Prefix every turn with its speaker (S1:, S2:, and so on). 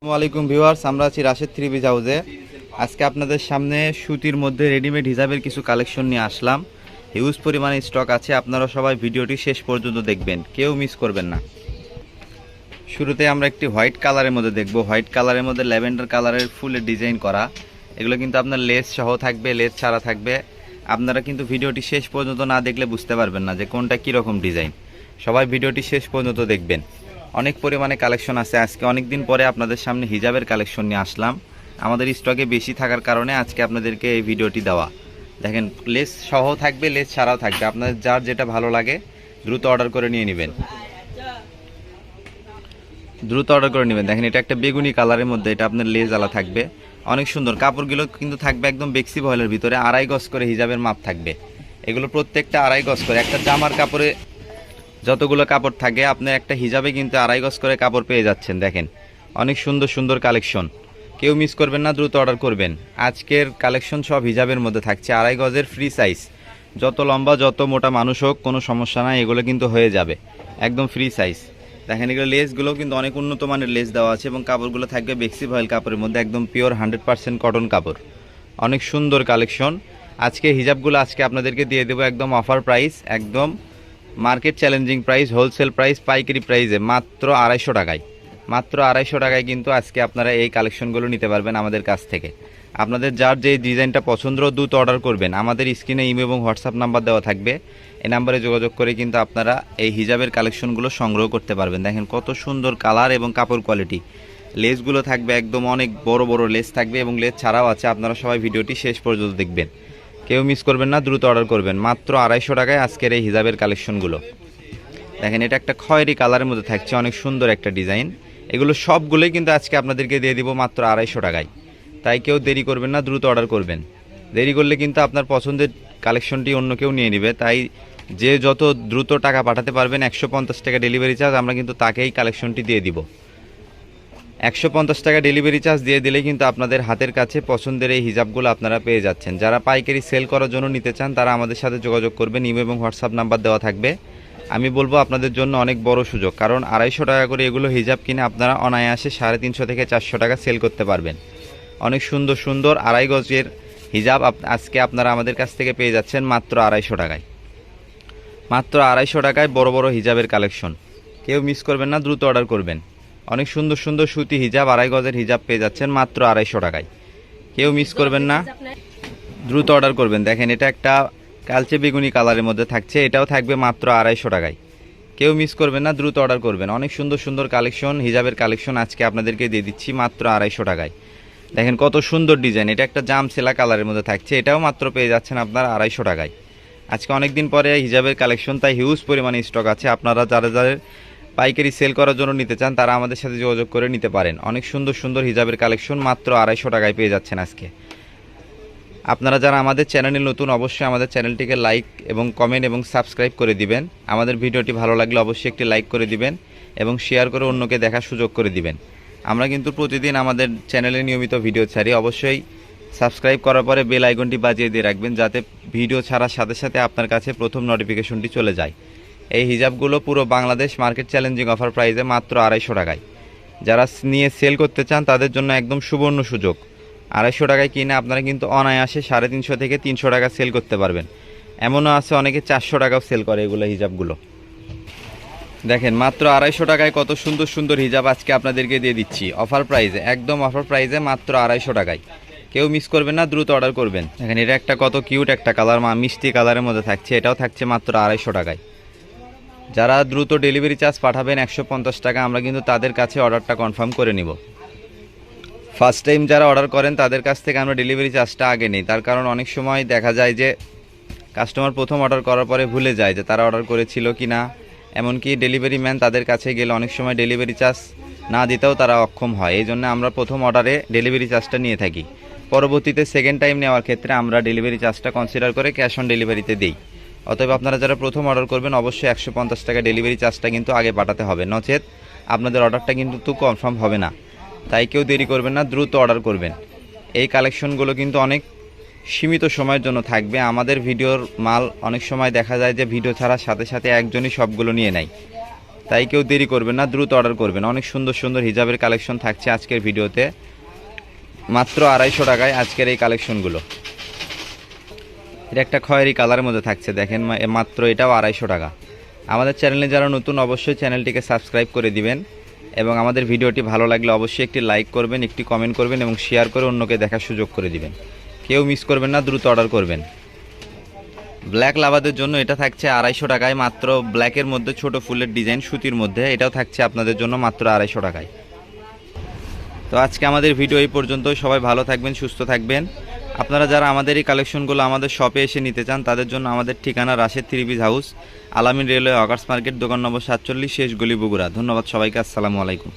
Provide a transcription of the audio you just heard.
S1: আসসালামু আলাইকুম ভিউয়ার্স, আমরা আছি রাশেদ থ্রি পিস হাউসে। আজকে আপনাদের সামনে সুতির মধ্যে রেডিমেড হিজাবের কিছু কালেকশন নিয়ে আসলাম। হিউজ পরিমাণে স্টক আছে, আপনারা সবাই ভিডিওটি শেষ পর্যন্ত দেখবেন, কেউ মিস করবেন না। শুরুতে আমরা একটি হোয়াইট কালারের মধ্যে দেখব। হোয়াইট কালারের মধ্যে ল্যাভেন্ডার কালারের ফুলের ডিজাইন করা, এগুলো কিন্তু আপনার লেস সহ থাকবে, লেস ছাড়া থাকবে। আপনারা কিন্তু ভিডিওটি শেষ পর্যন্ত না দেখলে বুঝতে পারবেন না যে কোনটা কীরকম ডিজাইন। সবাই ভিডিওটি শেষ পর্যন্ত দেখবেন। অনেক পরিমাণে কালেকশন আছে। আজকে অনেক দিন পরে আপনাদের সামনে হিজাবের কালেকশন নিয়ে আসলাম। আমাদের স্টকে বেশি থাকার কারণে আজকে আপনাদেরকে এই ভিডিওটি দেওয়া। দেখেন, লেস সহ থাকবে, লেস ছাড়াও থাকবে। আপনাদের যার যেটা ভালো লাগে দ্রুত অর্ডার করে নিয়ে নেবেন, দ্রুত অর্ডার করে নেবেন। দেখেন, এটা একটা বেগুনি কালারের মধ্যে, এটা আপনার লেস আলা থাকবে, অনেক সুন্দর। কাপড়গুলো কিন্তু থাকবে একদম বেক্সি ভয়েলের ভিতরে, 2.5 গজ করে হিজাবের মাপ থাকবে। এগুলো প্রত্যেকটা 2.5 গজ করে। একটা জামার কাপড়ে যতগুলো কাপড় থাকে, আপনার একটা হিজাবে কিন্তু 2.5 গজ করে কাপড় পেয়ে যাচ্ছেন। দেখেন, অনেক সুন্দর সুন্দর কালেকশন, কেউ মিস করবেন না, দ্রুত অর্ডার করবেন। আজকের কালেকশন সব হিজাবের মধ্যে থাকছে। 2.5 গজের ফ্রি সাইজ, যত লম্বা যত মোটা মানুষ হোক কোনো সমস্যা নাই, এগুলো কিন্তু হয়ে যাবে একদম ফ্রি সাইজ। দেখেন, এগুলো লেসগুলো কিন্তু অনেক উন্নত মানের লেস দেওয়া আছে এবং কাপড়গুলো থাকবে বেক্সি ভয়েল কাপড়ের মধ্যে, একদম পিওর 100% কটন কাপড়। অনেক সুন্দর কালেকশন। আজকে হিজাবগুলো আজকে আপনাদেরকে দিয়ে দেবো একদম অফার প্রাইস, একদম market challenging price, wholesale price, পাইকারি প্রাইসে মাত্র 250 টাকায়। মাত্র 250 টাকায় কিন্তু আজকে আপনারা এই কালেকশনগুলো নিতে পারবেন আমাদের কাছ থেকে। আপনাদের যার যে ডিজাইনটা পছন্দ দ্রুত অর্ডার করবেন। আমাদের স্ক্রিনে ইমেল এবং হোয়াটসঅ্যাপ নাম্বার দেওয়া থাকবে, এই নাম্বারে যোগাযোগ করে কিন্তু আপনারা এই হিজাবের কালেকশনগুলো সংগ্রহ করতে পারবেন। দেখেন কত সুন্দর কালার এবং কাপড় কোয়ালিটি। লেসগুলো থাকবে একদম অনেক বড় বড় লেস থাকবে এবং লেস ছাড়াও আছে। আপনারা সবাই ভিডিওটি শেষ পর্যন্ত দেখবেন, কেউ মিস করবেন না, দ্রুত অর্ডার করবেন। মাত্র 250 টাকায় আজকের এই হিজাবের কালেকশনগুলো। দেখেন, এটা একটা খয়েরি কালারের মধ্যে থাকছে, অনেক সুন্দর একটা ডিজাইন। এগুলো সবগুলোই কিন্তু আজকে আপনাদেরকে দিয়ে দিব মাত্র 250 টাকায়। তাই কেউ দেরি করবেন না, দ্রুত অর্ডার করবেন। দেরি করলে কিন্তু আপনার পছন্দের কালেকশনটি অন্য কেউ নিয়ে নেবে। তাই যে যত দ্রুত টাকা পাঠাতে পারবেন, 150 টাকা ডেলিভারি চার্জ, আমরা কিন্তু তাকেই কালেকশনটি দিয়ে দিব। 150 টাকা ডেলিভারি চার্জ দিয়ে দিলে কিন্তু আপনাদের হাতের কাছে পছন্দের এই হিজাবগুলো আপনারা পেয়ে যাচ্ছেন। যারা পাইকারি সেল করার জন্য নিতে চান তারা আমাদের সাথে যোগাযোগ করবেন, ইমেল এবং হোয়াটসঅ্যাপ নাম্বার দেওয়া থাকবে। আমি বলবো আপনাদের জন্য অনেক বড় সুযোগ, কারণ 250 টাকা করে এগুলো হিজাব কিনে আপনারা অনায়াসে 350 থেকে 400 টাকা সেল করতে পারবেন। অনেক সুন্দর সুন্দর 2.5 গজের হিজাব আজকে আপনারা আমাদের কাছ থেকে পেয়ে যাচ্ছেন মাত্র 250 টাকায়। মাত্র 250 টাকায় বড় বড় হিজাবের কালেকশন, কেউ মিস করবেন না, দ্রুত অর্ডার করবেন। অনেক সুন্দর সুন্দর সুতি হিজাব, 2.5 গজের হিজাব পেয়ে যাচ্ছেন মাত্র 250 টাকায়, কেউ মিস করবেন না, দ্রুত অর্ডার করবেন। দেখেন, এটা একটা কালচে বেগুনি কালারের মধ্যে থাকছে, এটাও থাকবে মাত্র 250 টাকায়, কেউ মিস করবেন না, দ্রুত অর্ডার করবেন। অনেক সুন্দর সুন্দর কালেকশন, হিজাবের কালেকশন আজকে আপনাদেরকে দিয়ে দিচ্ছি মাত্র 250 টাকায়। দেখেন কত সুন্দর ডিজাইন, এটা একটা জাম সেলা কালারের মধ্যে থাকছে, এটাও মাত্র পেয়ে যাচ্ছেন আপনারা 250 টাকায়। আজকে অনেক দিন পরে হিজাবের কালেকশন, তাই হিউজ পরিমাণে স্টক আছে। আপনারা যারা যাদের পাইকারি সেল করার জন্য নিতে চান তারা আমাদের সাথে যোগাযোগ করে নিতে পারেন। অনেক সুন্দর সুন্দর হিজাবের কালেকশন মাত্র 250 টাকায় পেয়ে যাচ্ছেন আজকে। আপনারা যারা আমাদের চ্যানেলে নতুন, অবশ্যই আমাদের চ্যানেলটিকে লাইক এবং কমেন্ট এবং সাবস্ক্রাইব করে দিবেন। আমাদের ভিডিওটি ভালো লাগলে অবশ্যই একটি লাইক করে দিবেন এবং শেয়ার করে অন্যকে দেখার সুযোগ করে দিবেন। আমরা কিন্তু প্রতিদিন আমাদের চ্যানেলে নিয়মিত ভিডিও ছাড়ি। অবশ্যই সাবস্ক্রাইব করার পরে বেল আইকনটি বাজিয়ে দিয়ে রাখবেন, যাতে ভিডিও ছাড়ার সাথে সাথে আপনার কাছে প্রথম নোটিফিকেশনটি চলে যায়। এই হিজাবগুলো পুরো বাংলাদেশ মার্কেট চ্যালেঞ্জিং অফার প্রাইসে মাত্র 250 টাকায়। যারা নিয়ে সেল করতে চান তাদের জন্য একদম সুবর্ণ সুযোগ। 250 টাকায় কিনে আপনারা কিন্তু অনায়াসে 350 থেকে 300 টাকা সেল করতে পারবেন। এমনও আছে অনেকে 400 টাকাও সেল করে এগুলো হিজাবগুলো। দেখেন, মাত্র 250 টাকায় কত সুন্দর সুন্দর হিজাব আজকে আপনাদেরকে দিয়ে দিচ্ছি অফার প্রাইসে, একদম অফার প্রাইসে মাত্র 250 টাকায়, কেউ মিস করবেন না, দ্রুত অর্ডার করবেন। দেখেন, এটা একটা কত কিউট একটা কালার, মিষ্টি কালারের মধ্যে থাকছে, এটাও থাকছে মাত্র 250 টাকায়। যারা দ্রুত ডেলিভারি চার্জ পাঠাবেন 150 টাকা, আমরা কিন্তু তাদের কাছে অর্ডারটা কনফার্ম করে নিব। ফার্স্ট টাইম যারা অর্ডার করেন তাদের কাছ থেকে আমরা ডেলিভারি চার্জটা আগে নিই, তার কারণ অনেক সময় দেখা যায় যে কাস্টমার প্রথম অর্ডার করার পরে ভুলে যায় যে তারা অর্ডার করেছিল কি না। এমনকি ডেলিভারি ম্যান তাদের কাছে গেলে অনেক সময় ডেলিভারি চার্জ না দিতেও তারা অক্ষম হয়। এই জন্য আমরা প্রথম অর্ডারে ডেলিভারি চার্জটা নিয়ে থাকি। পরবর্তীতে সেকেন্ড টাইম নেওয়ার ক্ষেত্রে আমরা ডেলিভারি চার্জটা কনসিডার করে ক্যাশ অন ডেলিভারিতে দিই। অতএব আপনারা যারা প্রথম অর্ডার করবেন অবশ্যই 150 টাকা ডেলিভারি চার্জটা কিন্তু আগে পাঠাতে হবে, নচেত আপনাদের অর্ডারটা কিন্তু কনফার্ম হবে না। তাই কেউ দেরি করবেন না, দ্রুত অর্ডার করবেন। এই কালেকশনগুলো কিন্তু অনেক সীমিত সময়ের জন্য থাকবে। আমাদের ভিডিওর মাল অনেক সময় দেখা যায় যে ভিডিও ছাড়ার সাথে সাথে একজনই সবগুলো নিয়ে নেয়। তাই কেউ দেরি করবেন না, দ্রুত অর্ডার করবেন। অনেক সুন্দর সুন্দর হিজাবের কালেকশন থাকছে আজকের ভিডিওতে, মাত্র 250 টাকায় আজকের এই কালেকশনগুলো। এটা একটা খয়েরি কালারের মধ্যে থাকছে, দেখেন মাত্র এটাও 250 টাকা। আমাদের চ্যানেলে যারা নতুন অবশ্যই চ্যানেলটিকে সাবস্ক্রাইব করে দিবেন এবং আমাদের ভিডিওটি ভালো লাগলে অবশ্যই একটি লাইক করবেন, একটি কমেন্ট করবেন এবং শেয়ার করে অন্যকে দেখার সুযোগ করে দিবেন। কেউ মিস করবেন না, দ্রুত অর্ডার করবেন। ব্ল্যাক লাভারদের জন্য এটা থাকছে 250 টাকায়, মাত্র ব্ল্যাকের মধ্যে ছোট ফুলের ডিজাইন সুতির মধ্যে, এটাও থাকছে আপনাদের জন্য মাত্র 250 টাকায়। তো আজকে আমাদের ভিডিও এই পর্যন্ত। সবাই ভালো থাকবেন, সুস্থ থাকবেন। আপনারা যারা আমাদের এই কালেকশনগুলো আমাদের শপে এসে নিতে চান তাদের জন্য আমাদের ঠিকানা রাশেদ থ্রি পিস হাউস, আলামিন রেলওয়ে ওয়ার্কার্স মার্কেট, দোকান নম্বর 47, শেষ গলি, বগুড়া। ধন্যবাদ সবাইকে। আসসালামু আলাইকুম।